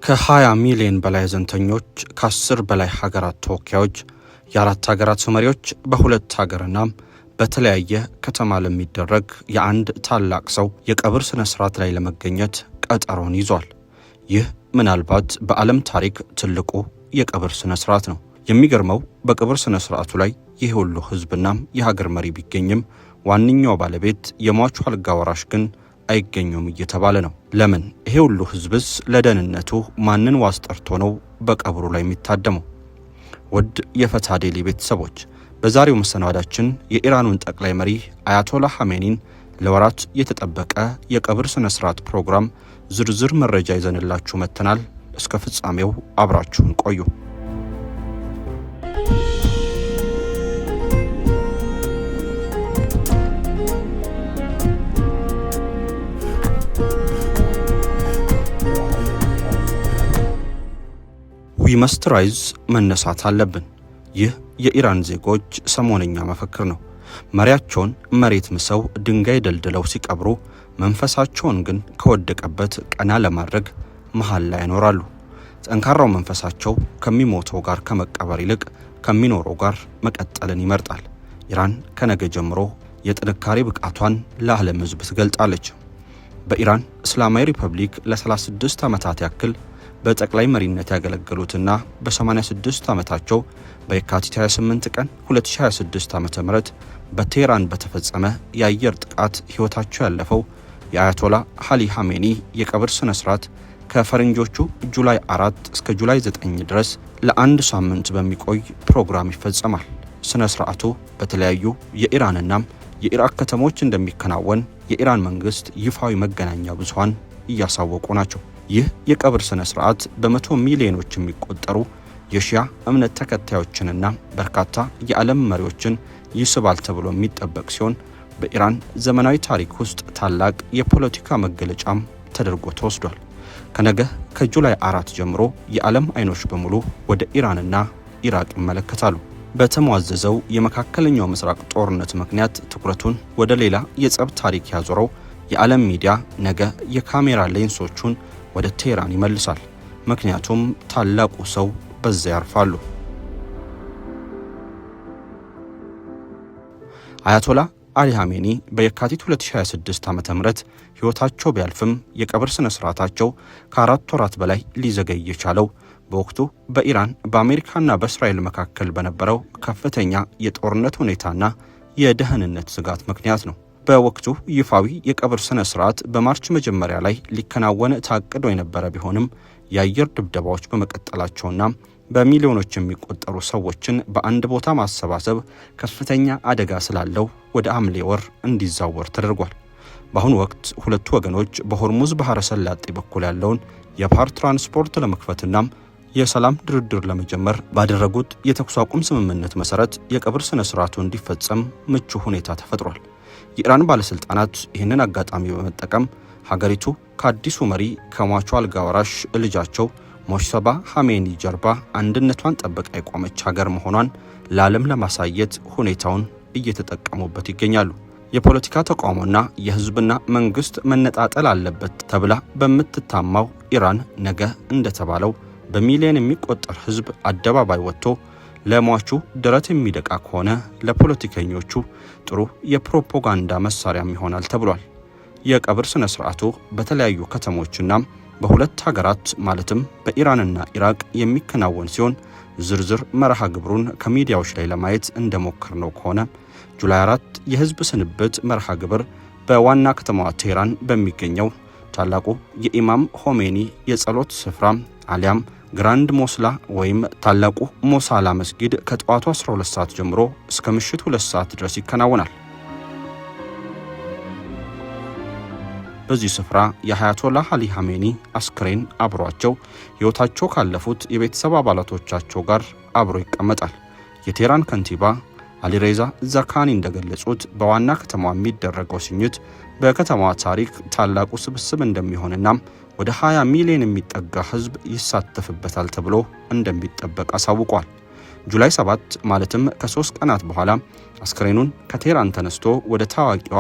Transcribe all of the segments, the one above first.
ከ20 ሚሊዮን በላይ ዘንተኞች፣ ከ10 በላይ ሀገራት ተወካዮች፣ የአራት ሀገራት መሪዎች በሁለት ሀገርና በተለያየ ከተማ ለሚደረግ የአንድ ታላቅ ሰው የቀብር ስነ ስርዓት ላይ ለመገኘት ቀጠሮን ይዟል። ይህ ምናልባት በዓለም ታሪክ ትልቁ የቀብር ስነ ስርዓት ነው። የሚገርመው በቀብር ስነ ስርዓቱ ላይ ይህ ሁሉ ህዝብና የሀገር መሪ ቢገኝም ዋነኛው ባለቤት የሟቹ አልጋ ወራሽ ግን አይገኙም እየተባለ ነው። ለምን? ይሄ ሁሉ ህዝብስ ለደህንነቱ ማንን ዋስ ጠርቶ ነው በቀብሩ ላይ የሚታደመው? ውድ የፈታ ዴሊ ቤተሰቦች፣ በዛሬው መሰናዳችን የኢራኑን ጠቅላይ መሪ አያቶላ ኻሜኒን ለወራት የተጠበቀ የቀብር ስነ ስርዓት ፕሮግራም ዝርዝር መረጃ ይዘንላችሁ መጥተናል። እስከ ፍጻሜው አብራችሁን ቆዩ። ዊ መስት ራይዝ፣ መነሳት አለብን። ይህ የኢራን ዜጎች ሰሞነኛ መፈክር ነው። መሪያቸውን መሬት ምሰው ድንጋይ ደልድለው ሲቀብሩ መንፈሳቸውን ግን ከወደቀበት ቀና ለማድረግ መሃል ላይ ያኖራሉ። ጠንካራው መንፈሳቸው ከሚሞተው ጋር ከመቀበር ይልቅ ከሚኖረው ጋር መቀጠልን ይመርጣል። ኢራን ከነገ ጀምሮ የጥንካሬ ብቃቷን ለዓለም ሕዝብ ትገልጣለች። በኢራን እስላማዊ ሪፐብሊክ ለ36 ዓመታት ያክል በጠቅላይ መሪነት ያገለገሉትና በ86 ዓመታቸው በየካቲት 28 ቀን 2026 ዓ.ም በቴህራን በተፈጸመ የአየር ጥቃት ሕይወታቸው ያለፈው የአያቶላ አሊ ኻሜኒ የቀብር ስነ ስርዓት ከፈረንጆቹ ጁላይ 4 እስከ ጁላይ 9 ድረስ ለአንድ ሳምንት በሚቆይ ፕሮግራም ይፈጸማል። ስነ ስርዓቱ በተለያዩ የኢራንና የኢራቅ ከተሞች እንደሚከናወን የኢራን መንግስት ይፋዊ መገናኛ ብዙሃን እያሳወቁ ናቸው። ይህ የቀብር ስነ ስርዓት በመቶ ሚሊዮኖች የሚቆጠሩ የሺያ እምነት ተከታዮችንና በርካታ የዓለም መሪዎችን ይስባል ተብሎ የሚጠበቅ ሲሆን በኢራን ዘመናዊ ታሪክ ውስጥ ታላቅ የፖለቲካ መገለጫም ተደርጎ ተወስዷል። ከነገ ከጁላይ 4 ጀምሮ የዓለም አይኖች በሙሉ ወደ ኢራንና ኢራቅ ይመለከታሉ። በተሟዘዘው የመካከለኛው ምስራቅ ጦርነት ምክንያት ትኩረቱን ወደ ሌላ የጸብ ታሪክ ያዞረው የዓለም ሚዲያ ነገ የካሜራ ሌንሶቹን ወደ ቴህራን ይመልሳል። ምክንያቱም ታላቁ ሰው በዚያ ያርፋሉ። አያቶላ አሊ ኻሜኒ በየካቲት 2026 ዓ.ም ሕይወታቸው ቢያልፍም የቀብር ስነ ስርዓታቸው ከ4 ወራት በላይ ሊዘገይ የቻለው በወቅቱ በኢራን በአሜሪካና በእስራኤል መካከል በነበረው ከፍተኛ የጦርነት ሁኔታና የደህንነት ስጋት ምክንያት ነው። በወቅቱ ይፋዊ የቀብር ስነ ስርዓት በማርች መጀመሪያ ላይ ሊከናወን ታቅዶ የነበረ ቢሆንም የአየር ድብደባዎች በመቀጠላቸውና በሚሊዮኖች የሚቆጠሩ ሰዎችን በአንድ ቦታ ማሰባሰብ ከፍተኛ አደጋ ስላለው ወደ ሐምሌ ወር እንዲዛወር ተደርጓል። በአሁኑ ወቅት ሁለቱ ወገኖች በሆርሙዝ ባህረ ሰላጤ በኩል ያለውን የባህር ትራንስፖርት ለመክፈትና የሰላም ድርድር ለመጀመር ባደረጉት የተኩስ አቁም ስምምነት መሰረት የቀብር ስነ ስርዓቱ እንዲፈጸም ምቹ ሁኔታ ተፈጥሯል። የኢራን ባለስልጣናት ይህንን አጋጣሚ በመጠቀም ሀገሪቱ ከአዲሱ መሪ ከሟቹ አልጋ ወራሽ ልጃቸው ሞጅተባ ኻሜኒ ጀርባ አንድነቷን ጠብቃ የቆመች ሀገር መሆኗን ለዓለም ለማሳየት ሁኔታውን እየተጠቀሙበት ይገኛሉ። የፖለቲካ ተቃውሞና የህዝብና መንግስት መነጣጠል አለበት ተብላ በምትታማው ኢራን ነገ እንደተባለው በሚሊዮን የሚቆጠር ህዝብ አደባባይ ወጥቶ ለሟቹ ደረት የሚደቃ ከሆነ ለፖለቲከኞቹ ጥሩ የፕሮፓጋንዳ መሳሪያም ይሆናል ተብሏል። የቀብር ስነ ስርዓቱ በተለያዩ ከተሞችና በሁለት ሀገራት ማለትም በኢራንና ኢራቅ የሚከናወን ሲሆን ዝርዝር መርሃ ግብሩን ከሚዲያዎች ላይ ለማየት እንደሞከርነው ከሆነ ጁላይ 4 የህዝብ ስንብት መርሃ ግብር በዋና ከተማዋ ቴህራን በሚገኘው ታላቁ የኢማም ኾሜኒ የጸሎት ስፍራ አሊያም ግራንድ ሞስላ ወይም ታላቁ ሞሳላ መስጊድ ከጠዋቱ 12 ሰዓት ጀምሮ እስከ ምሽት 2 ሰዓት ድረስ ይከናወናል። በዚህ ስፍራ የአያቶላ አሊ ኻሜኒ አስክሬን አብሯቸው ሕይወታቸው ካለፉት የቤተሰብ አባላቶቻቸው ጋር አብሮ ይቀመጣል። የቴህራን ከንቲባ አሊሬዛ ዛካኒ እንደገለጹት በዋና ከተማዋ የሚደረገው ሽኝት በከተማዋ ታሪክ ታላቁ ስብስብ እንደሚሆንና ወደ 20 ሚሊዮን የሚጠጋ ህዝብ ይሳተፍበታል ተብሎ እንደሚጠበቅ አሳውቋል። ጁላይ 7 ማለትም ከ3 ቀናት በኋላ አስክሬኑን ከቴህራን ተነስቶ ወደ ታዋቂዋ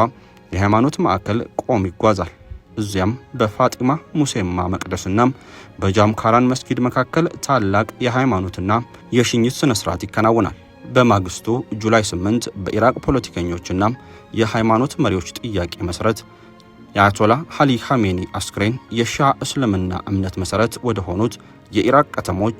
የሃይማኖት ማዕከል ቆም ይጓዛል። እዚያም በፋጢማ ሙሴማ መቅደስና በጃምካራን መስጊድ መካከል ታላቅ የሃይማኖትና የሽኝት ስነ ስርዓት ይከናወናል። በማግስቱ ጁላይ 8 በኢራቅ ፖለቲከኞችና የሃይማኖት መሪዎች ጥያቄ መሰረት የአያቶላ አሊ ኻሜኒ አስክሬን የሺዓ እስልምና እምነት መሰረት ወደ ሆኑት የኢራቅ ከተሞች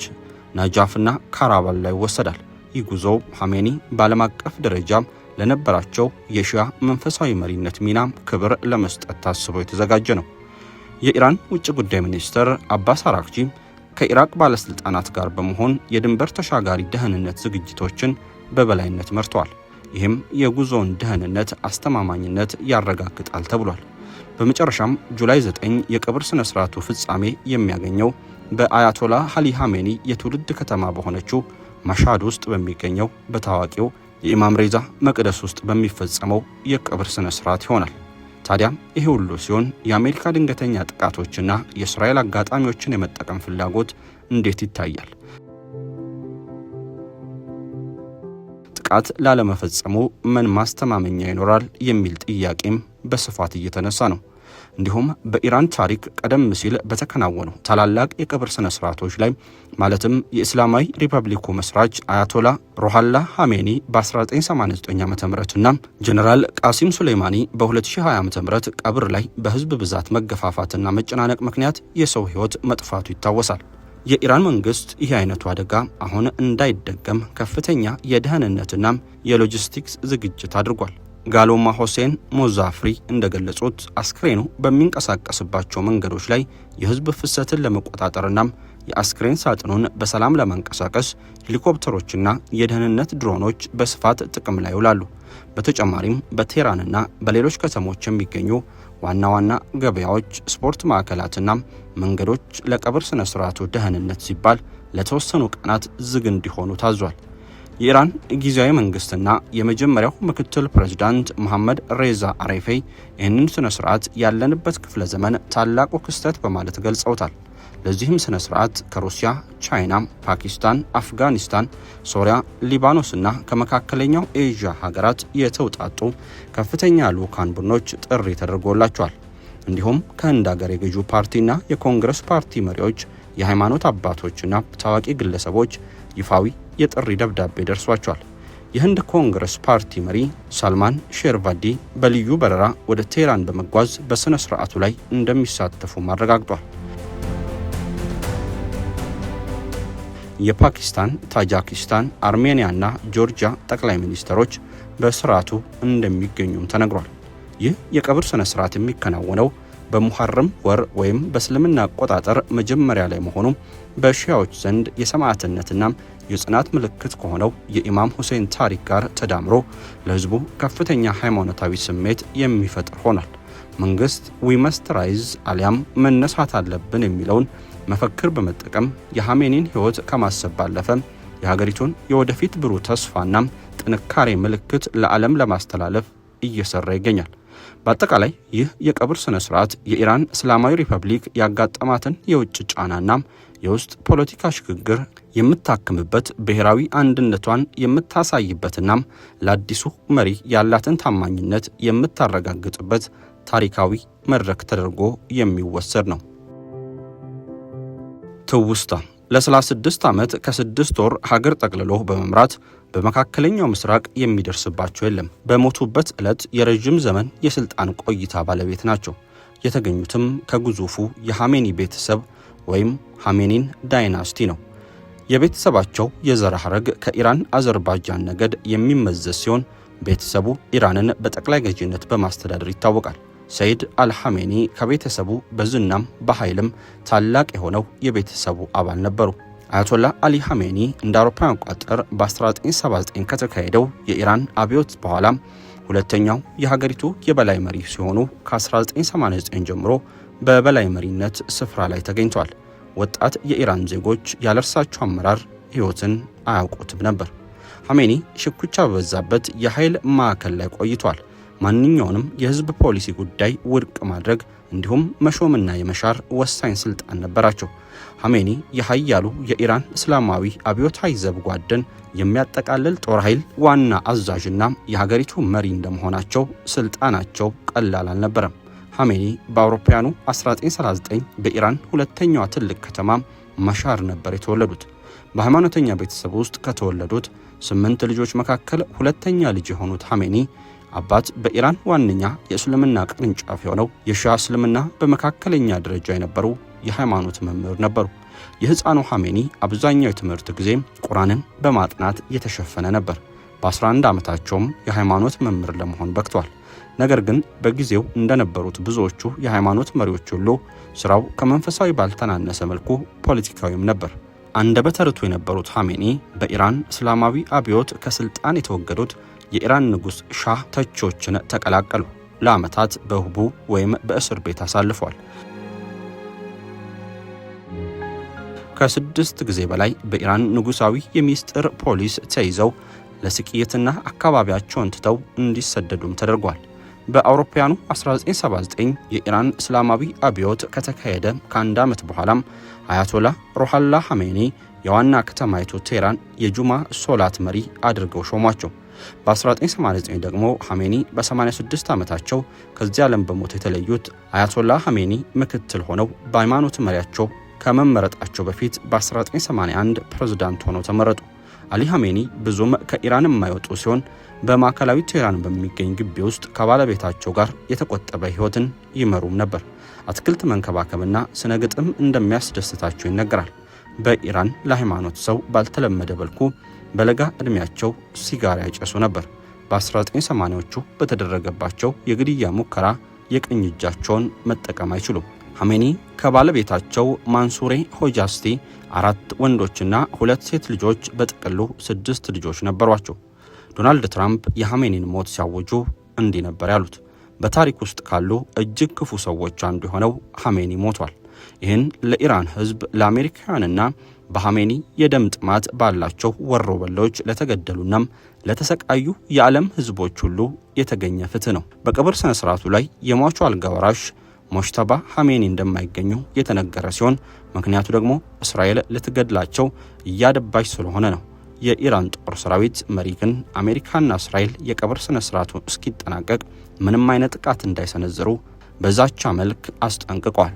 ናጃፍና ካራባል ላይ ይወሰዳል። ይህ ጉዞ ኻሜኒ በዓለም አቀፍ ደረጃ ለነበራቸው የሺዓ መንፈሳዊ መሪነት ሚና ክብር ለመስጠት ታስቦ የተዘጋጀ ነው። የኢራን ውጭ ጉዳይ ሚኒስትር አባስ አራክቺ ከኢራቅ ባለስልጣናት ጋር በመሆን የድንበር ተሻጋሪ ደህንነት ዝግጅቶችን በበላይነት መርተዋል። ይህም የጉዞውን ደህንነት አስተማማኝነት ያረጋግጣል ተብሏል። በመጨረሻም ጁላይ 9 የቀብር ስነ ስርዓቱ ፍጻሜ የሚያገኘው በአያቶላ አሊ ኻሜኒ የትውልድ ከተማ በሆነችው ማሻድ ውስጥ በሚገኘው በታዋቂው የኢማም ሬዛ መቅደስ ውስጥ በሚፈጸመው የቀብር ስነ ስርዓት ይሆናል። ታዲያ ይሄ ሁሉ ሲሆን የአሜሪካ ድንገተኛ ጥቃቶችና የእስራኤል አጋጣሚዎችን የመጠቀም ፍላጎት እንዴት ይታያል? ጥቃት ላለመፈጸሙ ምን ማስተማመኛ ይኖራል የሚል ጥያቄም በስፋት እየተነሳ ነው። እንዲሁም በኢራን ታሪክ ቀደም ሲል በተከናወኑ ታላላቅ የቀብር ስነ ስርዓቶች ላይ ማለትም የእስላማዊ ሪፐብሊኩ መስራች አያቶላ ሩሃላ ኻሜኒ በ1989 ዓ.ምና ጀነራል ቃሲም ሱሌይማኒ በ2020 ዓ.ም ቀብር ላይ በህዝብ ብዛት መገፋፋትና መጨናነቅ ምክንያት የሰው ህይወት መጥፋቱ ይታወሳል። የኢራን መንግስት ይህ አይነቱ አደጋ አሁን እንዳይደገም ከፍተኛ የደህንነትና የሎጂስቲክስ ዝግጅት አድርጓል። ጋሎማ ሁሴን ሞዛፍሪ እንደገለጹት አስክሬኑ በሚንቀሳቀስባቸው መንገዶች ላይ የህዝብ ፍሰትን ለመቆጣጠርና የአስክሬን ሳጥኑን በሰላም ለማንቀሳቀስ ሄሊኮፕተሮችና የደህንነት ድሮኖች በስፋት ጥቅም ላይ ይውላሉ። በተጨማሪም በቴህራንና በሌሎች ከተሞች የሚገኙ ዋና ዋና ገበያዎች፣ ስፖርት ማዕከላትና መንገዶች ለቀብር ስነ ስርዓቱ ደህንነት ሲባል ለተወሰኑ ቀናት ዝግ እንዲሆኑ ታዟል። የኢራን ጊዜያዊ መንግስትና የመጀመሪያው ምክትል ፕሬዝዳንት መሐመድ ሬዛ አሬፌ ይህንን ስነ ስርዓት ያለንበት ክፍለ ዘመን ታላቁ ክስተት በማለት ገልጸውታል። ለዚህም ስነ ስርዓት ከሩሲያ፣ ቻይና፣ ፓኪስታን፣ አፍጋኒስታን፣ ሶሪያ፣ ሊባኖስና ከመካከለኛው ኤዥያ ሀገራት የተውጣጡ ከፍተኛ ልዑካን ቡድኖች ጥሪ ተደርጎላቸዋል። እንዲሁም ከህንድ ሀገር የገዢው ፓርቲና የኮንግረስ ፓርቲ መሪዎች፣ የሃይማኖት አባቶችና ታዋቂ ግለሰቦች ይፋዊ የጥሪ ደብዳቤ ደርሷቸዋል። የህንድ ኮንግረስ ፓርቲ መሪ ሳልማን ሼርቫዲ በልዩ በረራ ወደ ቴህራን በመጓዝ በስነ ስርዓቱ ላይ እንደሚሳተፉ አረጋግጧል። የፓኪስታን፣ ታጂኪስታን፣ አርሜኒያና ጆርጂያ ጠቅላይ ሚኒስትሮች በስርዓቱ እንደሚገኙም ተነግሯል። ይህ የቀብር ስነ ስርዓት የሚከናወነው በሙሐረም ወር ወይም በእስልምና አቆጣጠር መጀመሪያ ላይ መሆኑ በሺያዎች ዘንድ የሰማዕትነትና የጽናት ምልክት ከሆነው የኢማም ሁሴን ታሪክ ጋር ተዳምሮ ለህዝቡ ከፍተኛ ሃይማኖታዊ ስሜት የሚፈጥር ሆኗል። መንግስት ዊ መስት ራይዝ አሊያም መነሳት አለብን የሚለውን መፈክር በመጠቀም የኻሜኒን ህይወት ከማሰብ ባለፈ የሀገሪቱን የወደፊት ብሩህ ተስፋና ጥንካሬ ምልክት ለዓለም ለማስተላለፍ እየሰራ ይገኛል። በአጠቃላይ ይህ የቀብር ስነ ስርዓት የኢራን እስላማዊ ሪፐብሊክ ያጋጠማትን የውጭ ጫናና የውስጥ ፖለቲካ ሽግግር የምታክምበት፣ ብሔራዊ አንድነቷን የምታሳይበትና ለአዲሱ መሪ ያላትን ታማኝነት የምታረጋግጥበት ታሪካዊ መድረክ ተደርጎ የሚወሰድ ነው። ትውስታ ለ36 ዓመት ከ6 ወር ሀገር ጠቅልሎ በመምራት በመካከለኛው ምስራቅ የሚደርስባቸው የለም። በሞቱበት ዕለት የረጅም ዘመን የስልጣን ቆይታ ባለቤት ናቸው። የተገኙትም ከግዙፉ የኻሜኒ ቤተሰብ ወይም ኻሜኒን ዳይናስቲ ነው። የቤተሰባቸው የዘር ሐረግ ከኢራን አዘርባጃን ነገድ የሚመዘዝ ሲሆን ቤተሰቡ ኢራንን በጠቅላይ ገዢነት በማስተዳደር ይታወቃል። ሰይድ አልኻሜኒ ከቤተሰቡ በዝናም በኃይልም ታላቅ የሆነው የቤተሰቡ አባል ነበሩ። አያቶላ አሊ ኻሜኒ እንደ አውሮፓውያን አቆጣጠር በ1979 ከተካሄደው የኢራን አብዮት በኋላ ሁለተኛው የሀገሪቱ የበላይ መሪ ሲሆኑ ከ1989 ጀምሮ በበላይ መሪነት ስፍራ ላይ ተገኝተዋል። ወጣት የኢራን ዜጎች ያለ እርሳቸው አመራር ሕይወትን አያውቁትም ነበር። ኻሜኒ ሽኩቻ በበዛበት የኃይል ማዕከል ላይ ቆይቷል። ማንኛውንም የህዝብ ፖሊሲ ጉዳይ ውድቅ ማድረግ እንዲሁም መሾምና የመሻር ወሳኝ ስልጣን ነበራቸው። ኻሜኒ የኃያሉ የኢራን እስላማዊ አብዮታዊ ዘብ ጓድን የሚያጠቃልል ጦር ኃይል ዋና አዛዥና የሀገሪቱ መሪ እንደመሆናቸው ስልጣናቸው ቀላል አልነበረም። ሐሜኒ በአውሮፓውያኑ 1939 በኢራን ሁለተኛዋ ትልቅ ከተማ መሻር ነበር የተወለዱት። በሃይማኖተኛ ቤተሰብ ውስጥ ከተወለዱት 8 ልጆች መካከል ሁለተኛ ልጅ የሆኑት ሐሜኒ አባት በኢራን ዋነኛ የእስልምና ቅርንጫፍ የሆነው የሺዓ እስልምና በመካከለኛ ደረጃ የነበሩ የሃይማኖት መምህር ነበሩ። የሕፃኑ ሐሜኒ አብዛኛው የትምህርት ጊዜ ቁርአንን በማጥናት የተሸፈነ ነበር። በ11 ዓመታቸውም የሃይማኖት መምህር ለመሆን በቅቷል። ነገር ግን በጊዜው እንደነበሩት ብዙዎቹ የሃይማኖት መሪዎች ሁሉ ስራው ከመንፈሳዊ ባልተናነሰ መልኩ ፖለቲካዊም ነበር። አንደበተ ርቱዕ የነበሩት ሐሜኒ በኢራን እስላማዊ አብዮት ከስልጣን የተወገዱት የኢራን ንጉሥ ሻህ ተቺዎችን ተቀላቀሉ። ለዓመታት በህቡ ወይም በእስር ቤት አሳልፈዋል። ከ6 ጊዜ በላይ በኢራን ንጉሳዊ የሚስጥር ፖሊስ ተይዘው ለስቅይትና አካባቢያቸውን ትተው እንዲሰደዱም ተደርጓል። በአውሮፓውያኑ 1979 የኢራን እስላማዊ አብዮት ከተካሄደ ከአንድ ዓመት በኋላም አያቶላ ሩሃላ ሐሜኒ የዋና ከተማይቱ ቴህራን የጁማ ሶላት መሪ አድርገው ሾሟቸው። በ1989 ደግሞ ሐሜኒ በ86 ዓመታቸው ከዚህ ዓለም በሞት የተለዩት አያቶላ ሐሜኒ ምክትል ሆነው በሃይማኖት መሪያቸው ከመመረጣቸው በፊት በ1981 ፕሬዝዳንት ሆነው ተመረጡ። አሊ ሐሜኒ ብዙም ከኢራን የማይወጡ ሲሆን በማዕከላዊ ቴህራን በሚገኝ ግቢ ውስጥ ከባለቤታቸው ጋር የተቆጠበ ሕይወትን ይመሩም ነበር። አትክልት መንከባከብና ስነ ግጥም እንደሚያስደስታቸው ይነገራል። በኢራን ለሃይማኖት ሰው ባልተለመደ መልኩ በለጋ ዕድሜያቸው ሲጋራ ያጨሱ ነበር። በ1980ዎቹ በተደረገባቸው የግድያ ሙከራ የቀኝ እጃቸውን መጠቀም አይችሉም። ሐሜኒ ከባለቤታቸው ማንሱሬ ሆጃስቲ 4 ወንዶችና 2 ሴት ልጆች በጥቅሉ 6 ልጆች ነበሯቸው። ዶናልድ ትራምፕ የሐሜኒን ሞት ሲያወጁ እንዲህ ነበር ያሉት። በታሪክ ውስጥ ካሉ እጅግ ክፉ ሰዎች አንዱ የሆነው ሐሜኒ ሞቷል። ይህን ለኢራን ሕዝብ፣ ለአሜሪካውያንና በሐሜኒ የደም ጥማት ባላቸው ወሮበሎች ለተገደሉናም ለተሰቃዩ የዓለም ሕዝቦች ሁሉ የተገኘ ፍትህ ነው። በቀብር ስነ ስርዓቱ ላይ የሟቹ አልጋ ወራሽ ሞጅተባ ሐሜኒ እንደማይገኙ የተነገረ ሲሆን ምክንያቱ ደግሞ እስራኤል ልትገድላቸው እያደባች ስለሆነ ነው። የኢራን ጦር ሰራዊት መሪ ግን አሜሪካና እስራኤል የቀብር ስነ ስርዓቱ እስኪጠናቀቅ ምንም አይነት ጥቃት እንዳይሰነዝሩ በዛቻ መልክ አስጠንቅቋል።